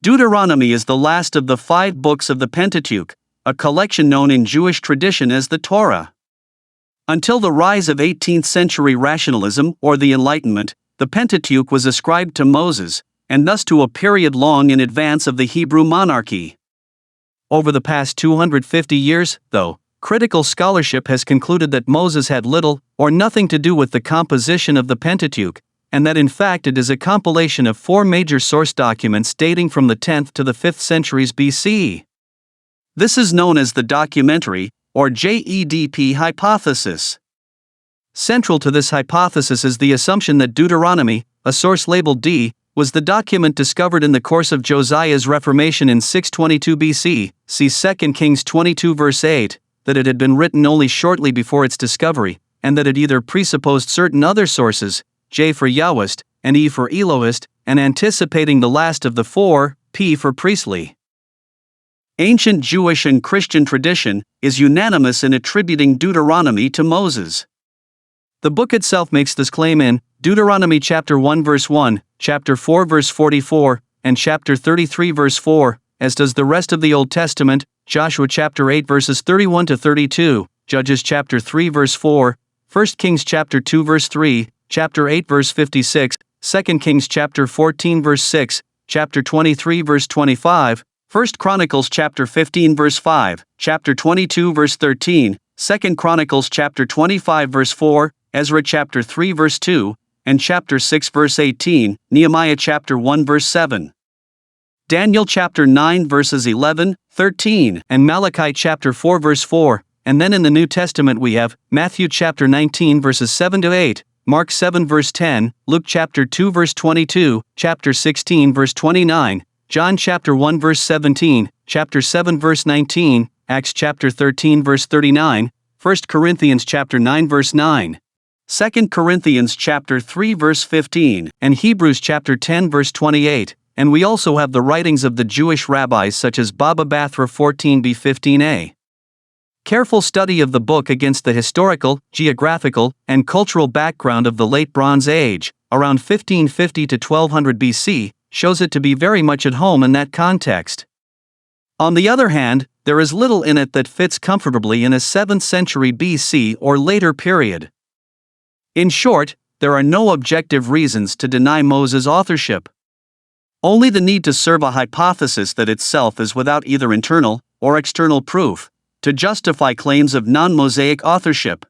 Deuteronomy is the last of the 5 books of the Pentateuch, a collection known in Jewish tradition as the Torah. Until the rise of 18th-century rationalism or the Enlightenment, the Pentateuch was ascribed to Moses, and thus to a period long in advance of the Hebrew monarchy. Over the past 250 years, though, critical scholarship has concluded that Moses had little or nothing to do with the composition of the Pentateuch, and that in fact it is a compilation of 4 major source documents dating from the 10th to the 5th centuries BCE. This is known as the documentary, or JEDP hypothesis. Central to this hypothesis is the assumption that Deuteronomy, a source labeled D, was the document discovered in the course of Josiah's Reformation in 622 BC, see 2 Kings 22 verse 8, that it had been written only shortly before its discovery, and that it either presupposed certain other sources, J for Yahwist, and E for Elohist, and anticipating the last of the 4, P for priestly. Ancient Jewish and Christian tradition is unanimous in attributing Deuteronomy to Moses. The book itself makes this claim in Deuteronomy chapter 1 verse 1, chapter 4 verse 44, and chapter 33 verse 4, as does the rest of the Old Testament, Joshua chapter 8 verses 31 to 32, Judges chapter 3 verse 4, 1 Kings chapter 2 verse 3, chapter 8 verse 56, 2 Kings chapter 14 verse 6, chapter 23 verse 25, 1 Chronicles chapter 15 verse 5, chapter 22 verse 13, 2 Chronicles chapter 25 verse 4, Ezra chapter 3 verse 2, and chapter 6 verse 18, Nehemiah chapter 1 verse 7. Daniel chapter 9 verses 11, 13, and Malachi chapter 4 verse 4, and then in the New Testament we have Matthew chapter 19 verses 7 to 8, Mark 7 verse 10, Luke chapter 2 verse 22, chapter 16 verse 29, John chapter 1 verse 17, chapter 7 verse 19, Acts chapter 13 verse 39, 1 Corinthians chapter 9 verse 9, 2 Corinthians chapter 3 verse 15, and Hebrews chapter 10 verse 28, and we also have the writings of the Jewish rabbis such as Baba Bathra 14b 15a. Careful study of the book against the historical, geographical, and cultural background of the Late Bronze Age, around 1550 to 1200 BC, shows it to be very much at home in that context. On the other hand, there is little in it that fits comfortably in a 7th century BC or later period. In short, there are no objective reasons to deny Moses' authorship. Only the need to serve a hypothesis that itself is without either internal or external proof, to justify claims of non-Mosaic authorship.